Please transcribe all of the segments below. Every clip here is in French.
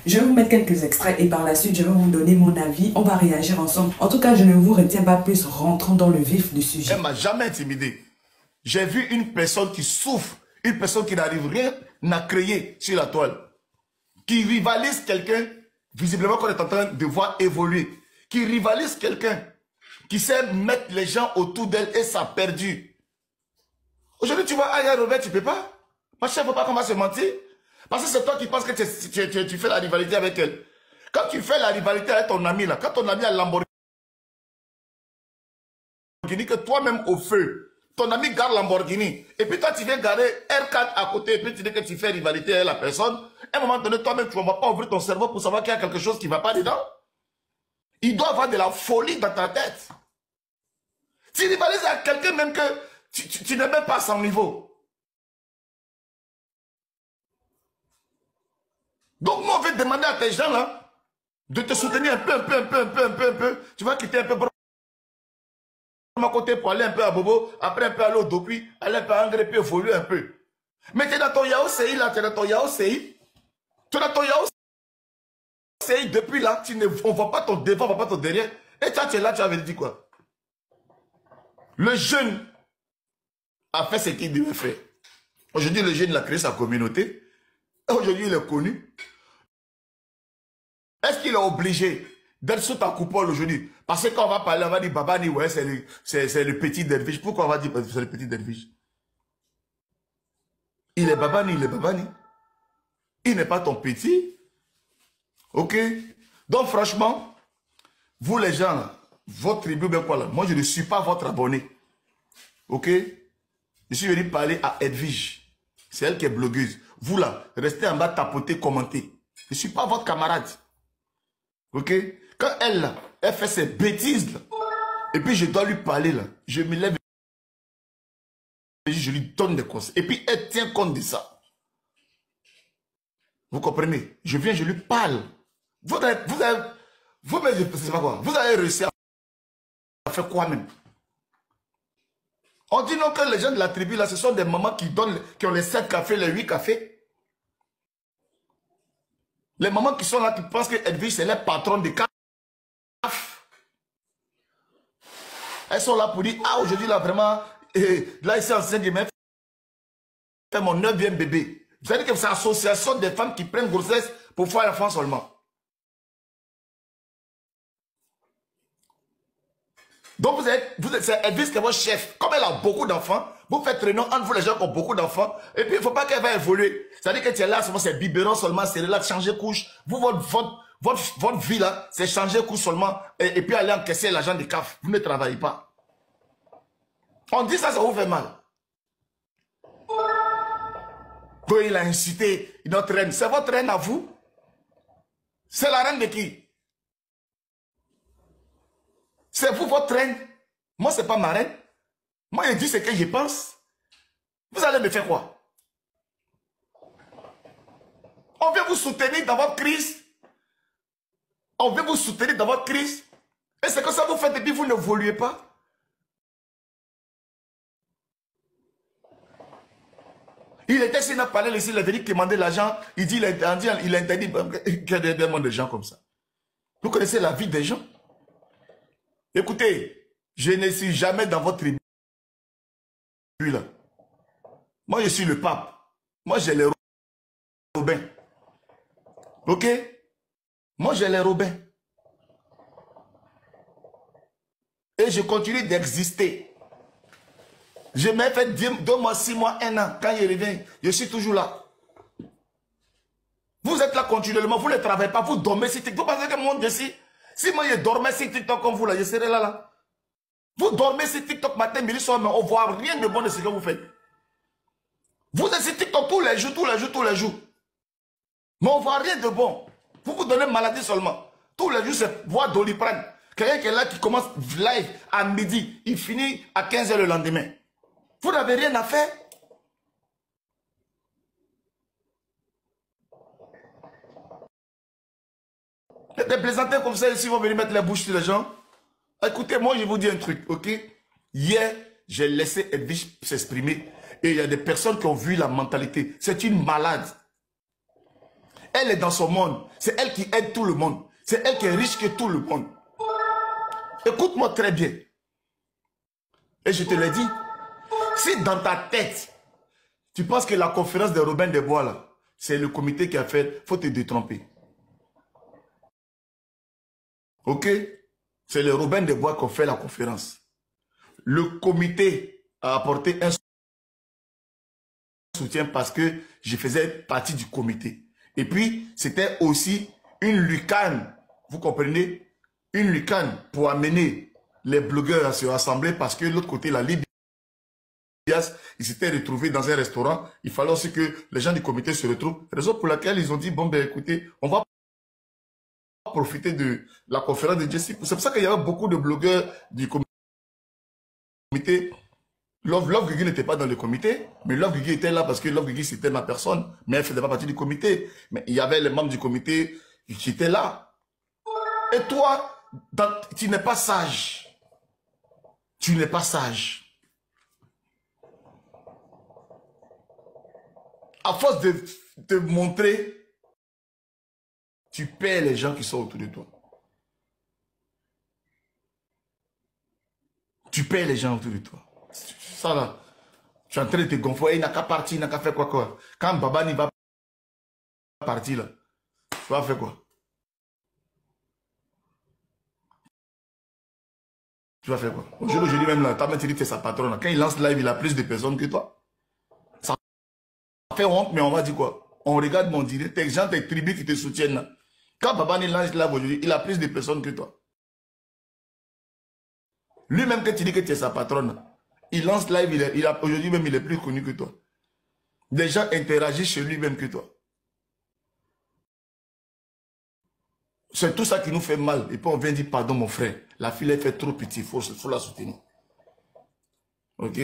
Je vais vous mettre quelques extraits et par la suite, je vais vous donner mon avis. On va réagir ensemble. En tout cas, je ne vous retiens pas plus, rentrons dans le vif du sujet. Elle ne m'a jamais intimidé. J'ai vu une personne qui souffre, une personne qui n'arrive rien à créer sur la toile, qui rivalise quelqu'un, visiblement qu'on est en train de voir évoluer, qui rivalise quelqu'un, qui sait mettre les gens autour d'elle et ça a perdu. Aujourd'hui, tu vois, Aya Robert, tu ne peux pas. Ma chère, il ne faut pas qu'on va se mentir. Parce que c'est toi qui penses que tu fais la rivalité avec elle. Quand tu fais la rivalité avec ton ami, là, quand ton ami a Lamborghini, que toi-même au feu, ton ami garde Lamborghini, et puis toi tu viens garder R4 à côté, et puis tu dis que tu fais rivalité avec la personne, à un moment donné, toi-même, tu ne vas pas ouvrir ton cerveau pour savoir qu'il y a quelque chose qui ne va pas dedans. Il doit avoir de la folie dans ta tête. Tu rivalises avec quelqu'un même que tu n'es même pas à son niveau. Donc, moi, on veut demander à tes gens, là, de te soutenir un peu. Tu vas quitter un peu mon côté pour aller un peu à Bobo, après un peu aller au Dopi, aller un peu à Angre, puis évoluer un peu. Mais tu es dans ton Yao CI, là, tu es dans ton Yao CI. Tu es dans ton Yao CI, depuis là, on ne voit pas ton devant, on ne voit pas ton derrière. Et toi, tu es là, tu avais dit quoi? Le jeune a fait ce qu'il devait faire. Aujourd'hui, le jeune, il a créé sa communauté. Aujourd'hui, il est connu. Est-ce qu'il est obligé d'être sous ta coupole aujourd'hui? Parce que quand on va parler, on va dire Babani, ouais, c'est le petit derviche. Pourquoi on va dire c'est le petit derviche? Il est Babani, il est Babani. Il n'est pas ton petit. Ok? Donc franchement, vous les gens, là, votre tribu, bien quoi là, moi je ne suis pas votre abonné. Ok? Je suis venu parler à Edwige. C'est elle qui est blogueuse. Vous là, restez en bas, tapoter, commenter. Je ne suis pas votre camarade. Ok? Quand elle là, elle fait ses bêtises là, et puis je dois lui parler là, je me lève et je lui donne des conseils. Et puis elle tient compte de ça. Vous comprenez? Je viens, je lui parle. Vous avez je sais pas quoi, vous avez réussi à faire quoi même? On dit non que les gens de la tribu là, ce sont des mamans qui ont les 7 cafés, les 8 cafés. Les mamans qui sont là, qui pensent que Edwige c'est leur patron de CAF. Elles sont là pour dire, ah aujourd'hui là vraiment, là ici enceinte, je vais faire mon 9e bébé. Vous savez que c'est l'association des femmes qui prennent grossesse pour faire l'enfant seulement. Donc vous êtes Edwige qui est votre chef. Comme elle a beaucoup d'enfants, vous faites réunion entre vous les gens qui ont beaucoup d'enfants. Et puis il ne faut pas qu'elle va évoluer. C'est-à-dire que tu es là, seulement c'est biberon seulement, c'est là, changer couche. Vous, votre vie là, c'est changer couche seulement. Et puis aller encaisser l'argent des CAF. Vous ne travaillez pas. On dit ça, ça vous fait mal. Donc il a incité notre reine. C'est votre reine à vous? C'est la reine de qui? C'est vous votre reine? Moi, ce n'est pas ma reine. Moi, je dis ce que je pense. Vous allez me faire quoi? On veut vous soutenir dans votre crise. On veut vous soutenir dans votre crise. Et c'est que ça vous faites et puis vous n'évoluez pas. Il était s'il n'a pas parlé ici, il est venu demander l'argent. Il dit, il interdit qu'il y ait des mondes de gens comme ça. Vous connaissez la vie des gens? Écoutez, je ne suis jamais dans votre tribu là. Moi, je suis le pape. Moi, j'ai les Robins. Ok? Moi, j'ai les Robins. Et je continue d'exister. Je m'ai fait 2 mois, 6 mois, 1 an. Quand je reviens, je suis toujours là. Vous êtes là continuellement, vous ne travaillez pas, vous dormez sur TikTok. Vous pensez que mon Dieu, si moi je dormais sur TikTok comme vous, là, je serais là. Vous dormez sur TikTok matin, midi, soir, mais on ne voit rien de bon de ce que vous faites. Vous êtes sur TikTok tous les jours. Mais on ne voit rien de bon. Vous vous donnez maladie seulement. Tous les jours, c'est voir Doliprane. Quelqu'un qui est là, qui commence live à midi, il finit à 15 h le lendemain. Vous n'avez rien à faire. Des plaisantins comme ça, ici, vont venir mettre les bouches sur les gens. Écoutez, moi, je vous dis un truc, ok? Hier, j'ai laissé Edwige s'exprimer. Et il y a des personnes qui ont vu la mentalité. C'est une malade. Elle est dans son monde. C'est elle qui aide tout le monde. C'est elle qui est riche que tout le monde. Écoute-moi très bien. Et je te l'ai dit. Si dans ta tête, tu penses que la conférence de Robin des Bois, là, c'est le comité qui a fait, il faut te détromper. Ok? C'est le Robin des Bois qui a fait la conférence. Le comité a apporté un soutien parce que je faisais partie du comité. Et puis, c'était aussi une lucane, vous comprenez? Une lucane pour amener les blogueurs à se rassembler parce que l'autre côté, la Libye, ils s'étaient retrouvés dans un restaurant. Il fallait aussi que les gens du comité se retrouvent. Raison pour laquelle ils ont dit, bon, ben écoutez, on va profiter de la conférence de Jessie. C'est pour ça qu'il y avait beaucoup de blogueurs du comité. Love Guigui n'était pas dans le comité, mais Love Guigui était là parce que Love Guigui c'était ma personne, mais elle ne faisait pas partie du comité. Mais il y avait les membres du comité qui étaient là. Et toi, tu n'es pas sage. Tu n'es pas sage. À force de te montrer, tu perds les gens qui sont autour de toi. Tu perds les gens autour de toi. Ça là, tu es en train de te gonfler, il n'a qu'à partir, il n'a qu'à faire quoi. Quand Babani va partir là, tu vas faire quoi? Tu vas faire quoi? Aujourd'hui même là, ta mère te dit que c'est sa patronne. Quand il lance live, il a plus de personnes que toi. Ça fait honte, mais on va dire quoi? On regarde mon direct, tes gens, tes tribus qui te soutiennent là. Quand Babani lance live aujourd'hui, il a plus de personnes que toi. Lui-même, quand tu dis que tu es sa patronne, il lance live, aujourd'hui même, il est plus connu que toi. Des gens interagissent chez lui-même que toi. C'est tout ça qui nous fait mal. Et puis on vient dire, pardon mon frère, la fille elle fait trop petit, il faut la soutenir. Ok?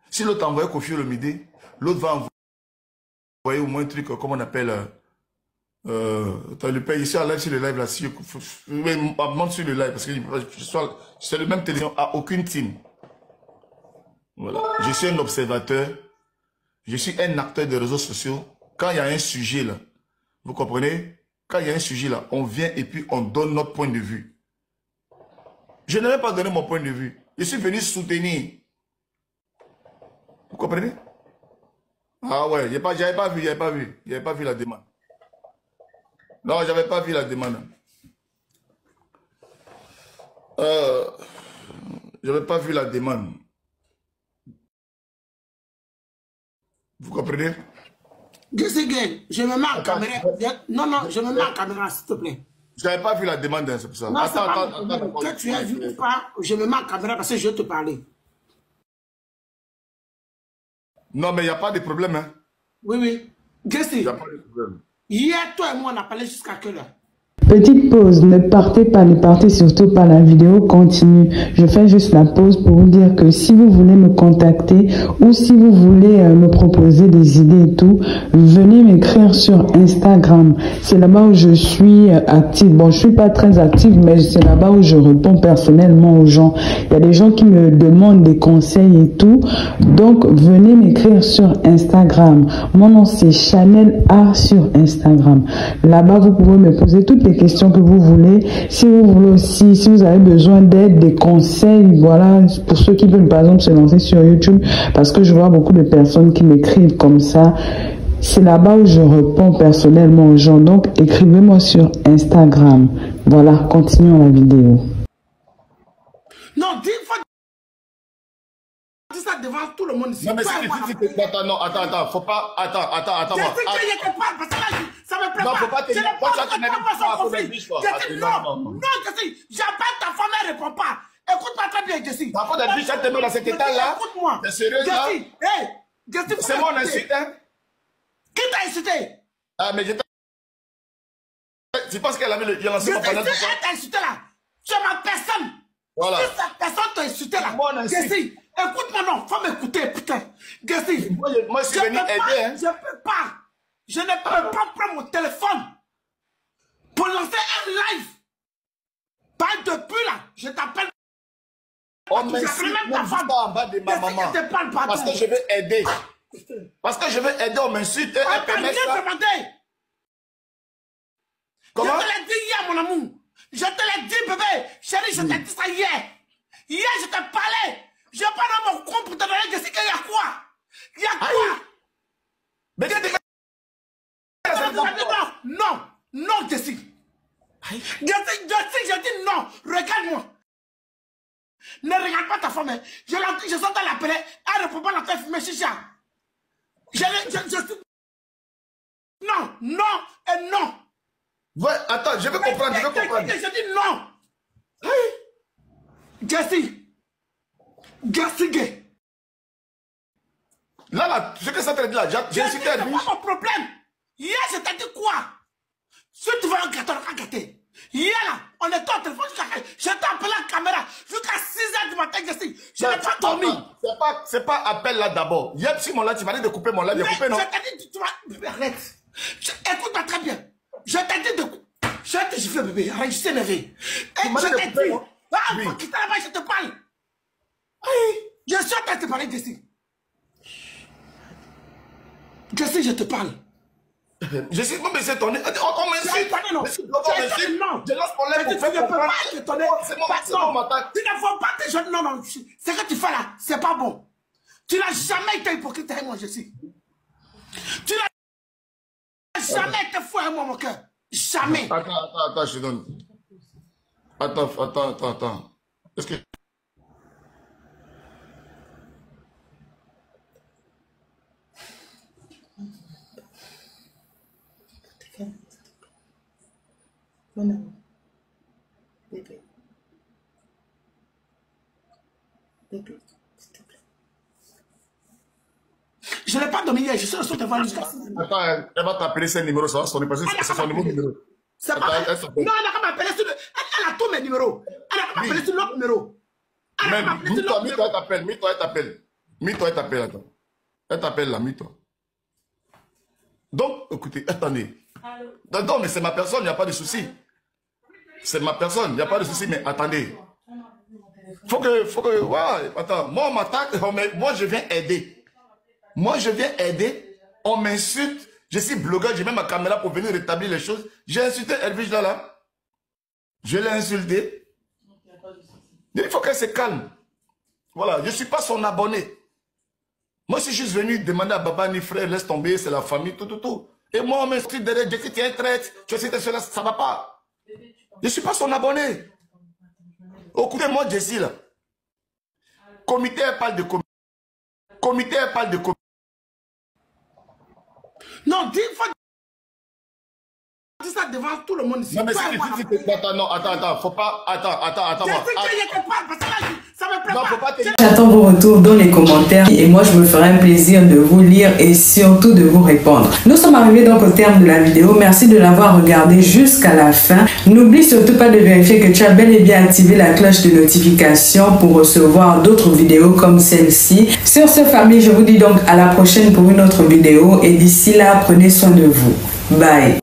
Si l'autre envoie Kofi Olomide, l'autre va envoyer au moins un truc, comme on appelle, le père ici à live sur le live là, si je monte sur le live, parce que c'est le même télévision, à aucune team. Voilà. Je suis un observateur, je suis un acteur des réseaux sociaux. Quand il y a un sujet là, vous comprenez? Quand il y a un sujet là, on vient et puis on donne notre point de vue. Je n'ai même pas donné mon point de vue. Je suis venu soutenir. Vous comprenez? Ah ouais, j'avais pas vu la demande. Non, j'avais pas vu la demande. J'avais pas vu la demande. Vous comprenez? Je me mets en caméra. Non, je me mets en caméra, s'il te plaît. Je n'avais pas vu la demande, c'est pour ça. Non, attends. Que tu as vu ou pas, je me mets en caméra parce que je vais te parler. Non, mais il n'y a pas de problème. Hein. Oui. Qu'est-ce que il n'y a pas de problème. Hier, toi et moi, on a parlé jusqu'à quelle heure? Petite pause, ne partez surtout pas, la vidéo continue. Je fais juste la pause pour vous dire que si vous voulez me contacter ou si vous voulez me proposer des idées et tout, venez m'écrire sur Instagram. C'est là-bas où je suis active. Bon, je suis pas très active, mais c'est là-bas où je réponds personnellement aux gens. Il y a des gens qui me demandent des conseils et tout. Donc, venez m'écrire sur Instagram. Mon nom, c'est Chanel A sur Instagram. Là-bas, vous pouvez me poser toutes les questions que vous voulez. Si vous voulez aussi, si vous avez besoin d'aide, des conseils, voilà, pour ceux qui veulent par exemple se lancer sur YouTube, parce que je vois beaucoup de personnes qui m'écrivent comme ça. C'est là-bas où je réponds personnellement aux gens. Donc, écrivez-moi sur Instagram. Voilà, continuons la vidéo. Non, dis ça devant tout le monde ici. Non, mais attends, faut pas, attends. Ça me plaît pas. Faut pas te dire, non, j'appelle ta femme, elle répond pas. Écoute-moi très bien, Jessie. Ta femme, elle te met dans cet état-là. Écoute-moi. T'es sérieux, là? C'est mon insulte, hein? Qui t'a insulté? Ah, mais tu penses qu'elle avait le lancé ma panel? Elle t'a insulté là. Tu es ma personne. Voilà. Si cette personne t'a insulté là, Jessie, écoute-moi, non, faut m'écouter, putain. Jessie, moi, je suis venu aider, hein. Je ne peux pas prendre mon téléphone pour lancer un live. Pas depuis là, je t'appelle. Oh, mais si, même ta femme en bas de ma maman. Parce que je veux aider. Parce que je veux aider, on m'insulte. Elle permet ça. Comment? Je te l'ai dit hier, mon amour. Je te l'ai dit, bébé. Chérie, je t'ai dit ça hier. Hier, je t'ai parlé. Je n'ai pas dans mon compte pour te donner de ce qu'il y a quoi. Il y a quoi? Mais qu'est-ce que tu fais? Non, non, Jessie. Jessie, je dis non. Regarde-moi. Ne regarde pas ta femme. Hein. Je sens dans l'appeler. Elle ne peut pas la faire fumer chicha. Non, non et non. Ouais, attends, je veux comprendre, je veux comprendre. Je dis non. Jessie gay. Là, ce que ça te dit là, j'ai incité à lui. C'est pas mon problème. Hier, je t'ai dit quoi? Si tu veux un gâteau, on va gâter. Hier, là, on était au téléphone jusqu'à... Je t'ai appelé la caméra jusqu'à 6h du matin, Jessie. Je n'ai pas dormi. C'est pas appel là d'abord. Hier, si mon live, tu m'as dit de couper mon live, j'ai coupé, non? Je t'ai dit, tu vas... Arrête. Écoute-moi très bien. Je t'ai dit de... Je t'ai dit, bébé. Arrête, je t'ai énervé. Je t'ai dit... Ah, oui. Quitte là-bas, je te parle. Je suis en train de te parler, Jessie. Jessie, je te parle. Je sais pas, mais c'est ton... On m'insulte. Non. Je lance mon lèvre pour faire comprendre. C'est mon matin. Tu ne faut pas te jeter. Non. Ce que tu fais là, c'est pas bon. Tu n'as jamais été hypocrite avec moi, Jessie. Tu n'as jamais été fou avec moi, mon cœur. Jamais. Attends, je te donne. Attends. Est-ce que... Mon amour. Bébé. Bébé, s'il te plaît. Je n'ai pas dormi hier, je suis resté devant jusqu'à... Attends, elle va t'appeler ce numéro, ça va sonner parce que c'est son numéro. C'est pas... Non, elle n'a qu'à m'appeler sur le... Elle a tous mes numéros. Elle n'a qu'à m'appeler sur l'autre numéro. Mets-toi, elle t'appelle. Mets-toi, elle t'appelle, attends. Elle t'appelle là, mets-toi. Donc, écoutez, attendez. Non, mais c'est ma personne, il n'y a pas de souci. C'est ma personne, il n'y a pas de souci, mais attendez. Faut que, ouais, attends, moi on m'attaque, moi je viens aider. On m'insulte, je suis blogueur, j'ai même ma caméra pour venir rétablir les choses. J'ai insulté Elvige là. Je l'ai insulté. Il faut qu'elle se calme. Voilà, je ne suis pas son abonné. Moi, je suis juste venu demander à Baba ni frère, laisse tomber, c'est la famille, tout. Et moi, on m'insulte derrière, je dis, tiens, traite, tu sais, cela, ça va pas. Je ne suis pas son abonné. Écoutez-moi, Jessie, là. Comité, elle parle de comité. Non, dis ça devant tout le monde ici. Non, mais attends, faut pas, attends, moi. J'attends vos retours dans les commentaires et moi je me ferai un plaisir de vous lire et surtout de vous répondre. Nous sommes arrivés donc au terme de la vidéo. Merci de l'avoir regardé jusqu'à la fin. N'oublie surtout pas de vérifier que tu as bel et bien activé la cloche de notification pour recevoir d'autres vidéos comme celle-ci. Sur ce, famille, je vous dis donc à la prochaine pour une autre vidéo et d'ici là, prenez soin de vous. Bye.